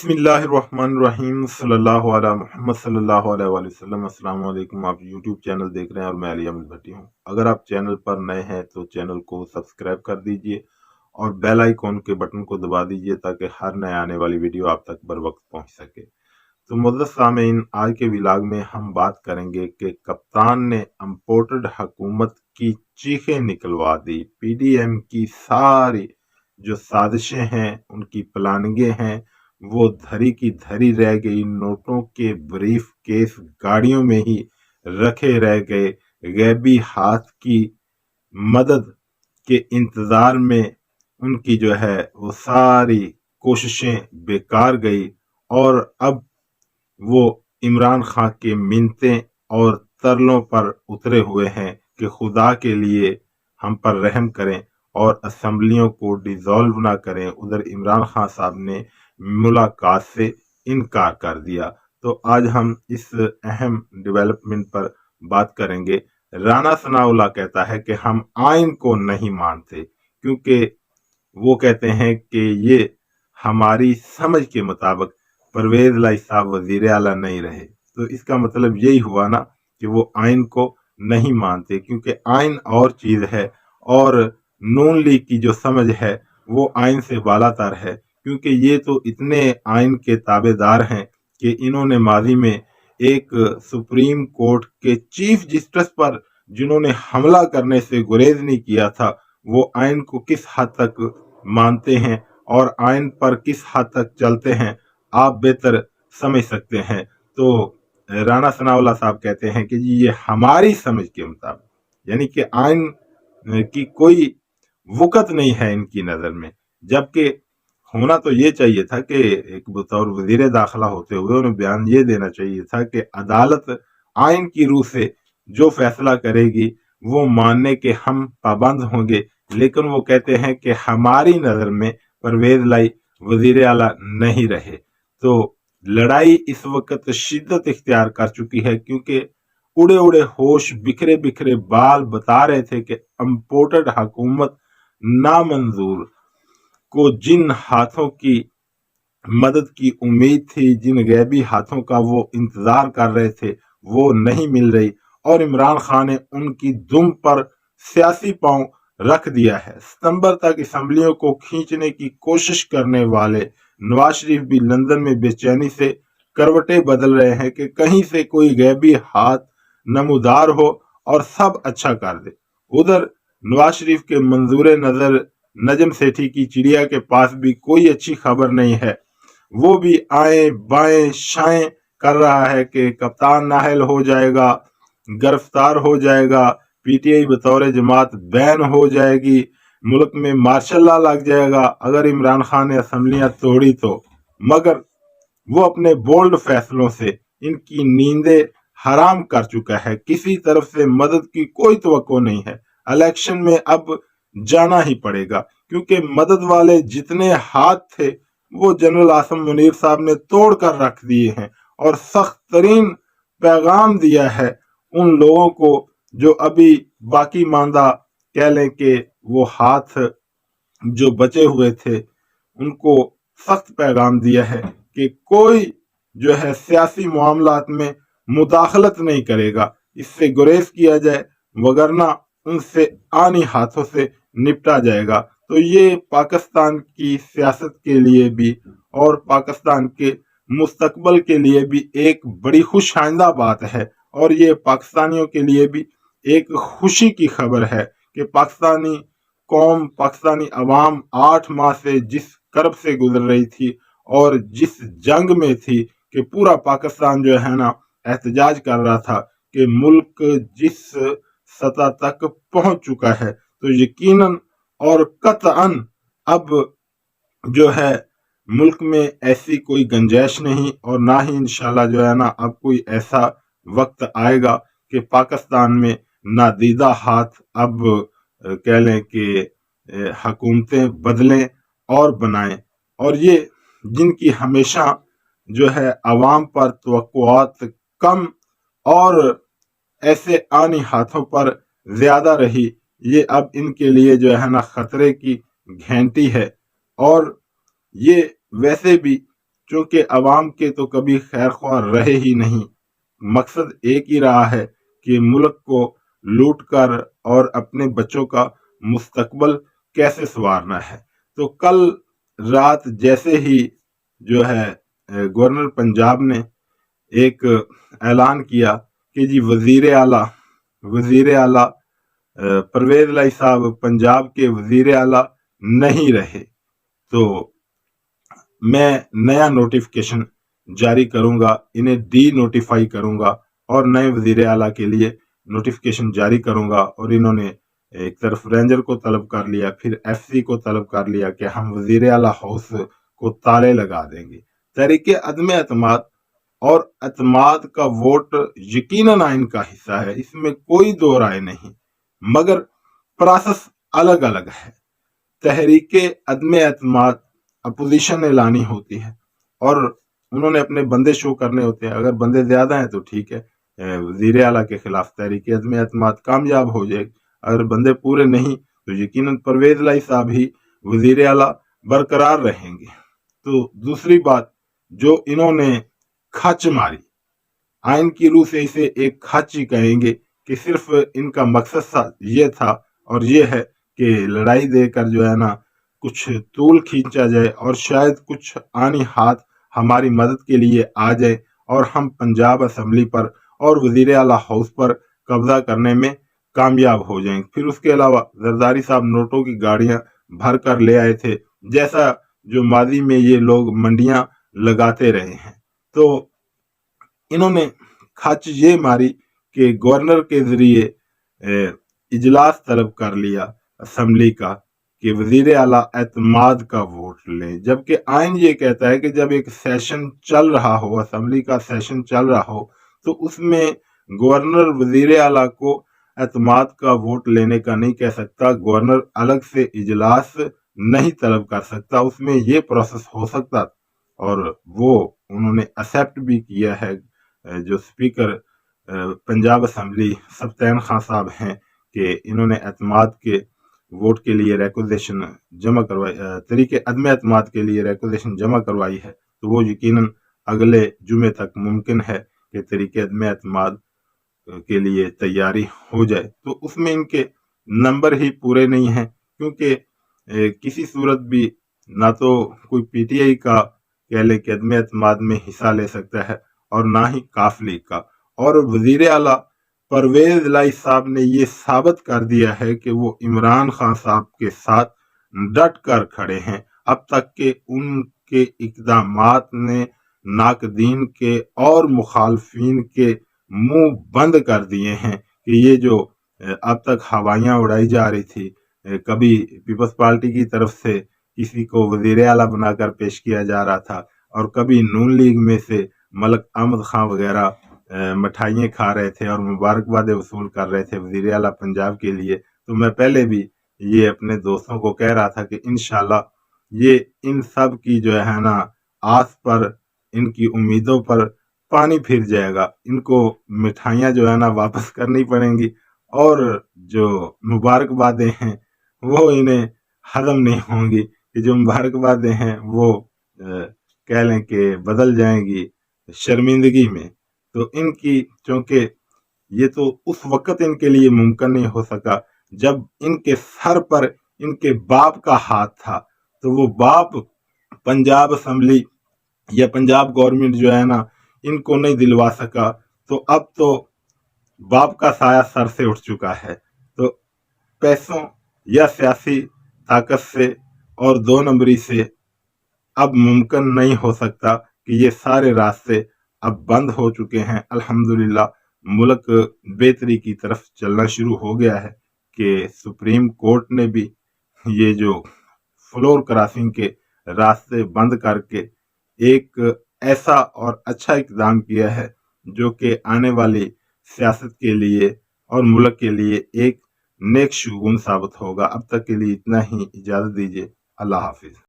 بسم اللہ الرحمن الرحیم صلی اللہ علیہ محمد صلی اللہ علیہ وآلہ وسلم۔ السلام علیکم، آپ یوٹیوب چینل دیکھ رہے ہیں اور میں علی احمد بھٹی ہوں۔ اگر آپ چینل پر نئے ہیں تو چینل کو سبسکرائب کر دیجئے اور بیل آئیکن کے بٹن کو دبا دیجئے تاکہ ہر نئے آنے والی ویڈیو آپ تک بر وقت پہنچ سکے۔ تو معزز سامعین، آج کے ولاگ میں ہم بات کریں گے کہ کپتان نے امپورٹڈ حکومت کی چیخیں نکلوا دی۔ پی ڈی ایم کی ساری جو سازشیں ہیں، ان کی پلاننگیں ہیں، وہ دھری کی دھری رہ گئی۔ نوٹوں کے بریف کیس گاڑیوں میں ہی رکھے رہ گئے۔ غیبی ہاتھ کی مدد کے انتظار میں ان کی جو ہے وہ ساری کوششیں بیکار گئی، اور اب وہ عمران خان کے منتیں اور ترلوں پر اترے ہوئے ہیں کہ خدا کے لیے ہم پر رحم کریں اور اسمبلیوں کو ڈیزالو نہ کریں۔ ادھر عمران خان صاحب نے ملاقات سے انکار کر دیا۔ تو آج ہم اس اہم ڈیولپمنٹ پر بات کریں گے۔ رانا ثناء اللہ کہتا ہے کہ ہم آئین کو نہیں مانتے، کیونکہ وہ کہتے ہیں کہ یہ ہماری سمجھ کے مطابق پرویز لائی صاحب وزیر اعلیٰ نہیں رہے۔ تو اس کا مطلب یہی ہوا نا کہ وہ آئین کو نہیں مانتے، کیونکہ آئین اور چیز ہے، اور نون لیگ کی جو سمجھ ہے وہ آئین سے بالا تر ہے، کیونکہ یہ تو اتنے آئین کے تابع دار ہیں کہ انہوں نے ماضی میں ایک سپریم کورٹ کے چیف جسٹس پر جنہوں نے حملہ کرنے سے گریز نہیں کیا تھا، وہ آئین کو کس حد تک مانتے ہیں اور آئین پر کس حد تک چلتے ہیں آپ بہتر سمجھ سکتے ہیں۔ تو رانا ثناء اللہ صاحب کہتے ہیں کہ جی یہ ہماری سمجھ کے مطابق، یعنی کہ آئین کی کوئی وقت نہیں ہے ان کی نظر میں، جبکہ ہونا تو یہ چاہیے تھا کہ ایک بطور وزیر داخلہ ہوتے ہوئے انہیں بیان یہ دینا چاہیے تھا کہ عدالت آئین کی روح سے جو فیصلہ کرے گی وہ ماننے کے ہم پابند ہوں گے، لیکن وہ کہتے ہیں کہ ہماری نظر میں پرویز لائی وزیر اعلیٰ نہیں رہے۔ تو لڑائی اس وقت شدت اختیار کر چکی ہے، کیونکہ اڑے اڑے ہوش بکھرے بکھرے بال بتا رہے تھے کہ امپورٹڈ حکومت نامنظور کو جن ہاتھوں کی مدد کی امید تھی، جن غیبی ہاتھوں کا وہ انتظار کر رہے تھے، وہ نہیں مل رہی، اور عمران خان نے ان کی دم پر سیاسی پاؤں رکھ دیا ہے۔ ستمبر تک اسمبلیوں کو کھینچنے کی کوشش کرنے والے نواز شریف بھی لندن میں بے چینی سے کروٹیں بدل رہے ہیں کہ کہیں سے کوئی غیبی ہاتھ نمودار ہو اور سب اچھا کر دے۔ ادھر نواز شریف کے منظور نظر نجم سیٹھی کی چڑیا کے پاس بھی کوئی اچھی خبر نہیں ہے، وہ بھی آئیں بائیں شائیں کر رہا ہے کہ کپتان نااہل ہو جائے گا، گرفتار ہو جائے گا، پی ٹی آئی بطور جماعت بین ہو جائے گی، ملک میں مارشل لا لگ جائے گا اگر عمران خان نے اسمبلیاں توڑی تو۔ مگر وہ اپنے بولڈ فیصلوں سے ان کی نیندیں حرام کر چکا ہے۔ کسی طرف سے مدد کی کوئی توقع نہیں ہے۔ الیکشن میں اب جانا ہی پڑے گا، کیونکہ مدد والے جتنے ہاتھ تھے وہ جنرل عاصم منیر صاحب نے توڑ کر رکھ دیے ہیں، اور سخت ترین پیغام دیا ہے ان لوگوں کو جو ابھی باقی ماندہ کہہ لیں کہ وہ ہاتھ جو بچے ہوئے تھے، ان کو سخت پیغام دیا ہے کہ کوئی جو ہے سیاسی معاملات میں مداخلت نہیں کرے گا، اس سے گریز کیا جائے، وگرنہ ان سے آنی ہاتھوں سے نپٹا جائے گا۔ تو یہ پاکستان کی سیاست کے لیے بھی اور پاکستان کے مستقبل کے لیے بھی ایک بڑی خوش آئندہ بات ہے، اور یہ پاکستانیوں کے لیے بھی ایک خوشی کی خبر ہے کہ پاکستانی قوم، پاکستانی عوام 8 ماہ سے جس کرب سے گزر رہی تھی اور جس جنگ میں تھی کہ پورا پاکستان جو ہے نا احتجاج کر رہا تھا کہ ملک جس سطح تک پہنچ چکا ہے، تو یقیناً اور قطعاً اب جو ہے ملک میں ایسی کوئی گنجائش نہیں، اور نہ ہی انشاءاللہ جو ہے نا اب کوئی ایسا وقت آئے گا کہ پاکستان میں نادیدہ ہاتھ اب کہہ لیں کہ حکومتیں بدلیں اور بنائیں، اور یہ جن کی ہمیشہ جو ہے عوام پر توقعات کم اور ایسے آنی ہاتھوں پر زیادہ رہی، یہ اب ان کے لیے جو ہے نا خطرے کی گھنٹی ہے۔ اور یہ ویسے بھی چونکہ عوام کے تو کبھی خیر خواہ رہے ہی نہیں، مقصد ایک ہی رہا ہے کہ ملک کو لوٹ کر اور اپنے بچوں کا مستقبل کیسے سنوارنا ہے۔ تو کل رات جیسے ہی جو ہے گورنر پنجاب نے ایک اعلان کیا کہ جی وزیر اعلیٰ پرویز الہی صاحب پنجاب کے وزیر اعلیٰ نہیں رہے، تو میں نیا نوٹیفکیشن جاری کروں گا، انہیں ڈی نوٹیفائی کروں گا اور نئے وزیر اعلیٰ کے لیے نوٹیفکیشن جاری کروں گا۔ اور انہوں نے ایک طرف رینجر کو طلب کر لیا، پھر ایف سی کو طلب کر لیا کہ ہم وزیر اعلیٰ ہاؤس کو تالے لگا دیں گے۔ تحریک عدم اعتماد اور اعتماد کا ووٹ یقیناً آئین کا حصہ ہے، اس میں کوئی دو رائے نہیں، مگر پروسیس الگ الگ ہے۔ تحریک عدم اعتماد اپوزیشن نے لانی ہوتی ہے اور انہوں نے اپنے بندے شو کرنے ہوتے ہیں، اگر بندے زیادہ ہیں تو ٹھیک ہے، وزیر اعلیٰ کے خلاف تحریک عدم اعتماد کامیاب ہو جائے، اگر بندے پورے نہیں تو یقیناً پرویز الہی صاحب ہی وزیر اعلیٰ برقرار رہیں گے۔ تو دوسری بات جو انہوں نے کھچ ماری، آئین کی روح سے اسے ایک کھچ ہی کہیں گے کہ صرف ان کا مقصد یہ تھا اور یہ ہے کہ لڑائی دے کر جو ہے نا کچھ طول کھینچا جائے اور شاید کچھ آنی ہاتھ ہماری مدد کے لیے آ جائے اور ہم پنجاب اسمبلی پر اور وزیر اعلیٰ ہاؤس پر قبضہ کرنے میں کامیاب ہو جائیں۔ پھر اس کے علاوہ زرداری صاحب نوٹوں کی گاڑیاں بھر کر لے آئے تھے، جیسا جو ماضی میں یہ لوگ منڈیاں لگاتے رہے ہیں۔ تو انہوں نے کھچ یہ ماری کہ گورنر کے ذریعے اجلاس طلب کر لیا اسمبلی کا کہ وزیر اعلیٰ اعتماد کا ووٹ لیں، جبکہ آئین یہ کہتا ہے کہ جب ایک سیشن چل رہا ہو، اسمبلی کا سیشن چل رہا ہو، تو اس میں گورنر وزیر اعلیٰ کو اعتماد کا ووٹ لینے کا نہیں کہہ سکتا، گورنر الگ سے اجلاس نہیں طلب کر سکتا، اس میں یہ پروسیس ہو سکتا اور وہ انہوں نے ایکسیپٹ بھی کیا ہے۔ جو اسپیکر پنجاب اسمبلی سبطین خان صاحب ہیں کہ انہوں نے اعتماد کے ووٹ کے لیے ریکوزیشن جمع کروائی، طریقے عدم اعتماد کے لیے ریکوزیشن جمع کروائی ہے، تو وہ یقیناً اگلے جمعے تک ممکن ہے کہ طریقے عدم اعتماد کے لیے تیاری ہو جائے۔ تو اس میں ان کے نمبر ہی پورے نہیں ہیں، کیونکہ کسی صورت بھی نہ تو کوئی پی ٹی آئی کا کہہ لے کہ عدم اعتماد میں حصہ لے سکتا ہے اور نہ ہی کاف لیگ کا، اور وزیر اعلیٰ پرویز الہی صاحب نے یہ ثابت کر دیا ہے کہ وہ عمران خان صاحب کے ساتھ ڈٹ کر کھڑے ہیں، اب تک کہ ان کے اقدامات نے ناقدین کے اور مخالفین کے منہ بند کر دیے ہیں کہ یہ جو اب تک ہوائیاں اڑائی جا رہی تھی، کبھی پیپلز پارٹی کی طرف سے کسی کو وزیر اعلیٰ بنا کر پیش کیا جا رہا تھا اور کبھی نون لیگ میں سے ملک احمد خان وغیرہ مٹھائیاں کھا رہے تھے اور مبارکبادیں وصول کر رہے تھے وزیر اعلیٰ پنجاب کے لیے، تو میں پہلے بھی یہ اپنے دوستوں کو کہہ رہا تھا کہ انشاءاللہ یہ ان سب کی جو ہے نا آس پر، ان کی امیدوں پر پانی پھر جائے گا، ان کو مٹھائیاں جو ہے نا واپس کرنی پڑیں گی اور جو مبارکبادیں ہیں وہ انہیں ہضم نہیں ہوں گی، کہ جو مبارکبادیں ہیں وہ کہہ لیں کہ بدل جائیں گی شرمندگی میں۔ تو ان کی چونکہ یہ تو اس وقت ان کے لیے ممکن نہیں ہو سکا جب ان کے سر پر ان کے باپ کا ہاتھ تھا، تو وہ باپ پنجاب اسمبلی یا پنجاب گورنمنٹ جو ہے نا ان کو نہیں دلوا سکا، تو اب تو باپ کا سایہ سر سے اٹھ چکا ہے، تو پیسوں یا سیاسی طاقت سے اور دو نمبری سے اب ممکن نہیں ہو سکتا کہ یہ سارے راستے اب بند ہو چکے ہیں۔ الحمدللہ ملک بہتری کی طرف چلنا شروع ہو گیا ہے کہ سپریم کورٹ نے بھی یہ جو فلور کراسنگ کے راستے بند کر کے ایک ایسا اور اچھا اقدام کیا ہے جو کہ آنے والی سیاست کے لیے اور ملک کے لیے ایک نیک شگون ثابت ہوگا۔ اب تک کے لیے اتنا ہی، اجازت دیجیے، اللہ حافظ۔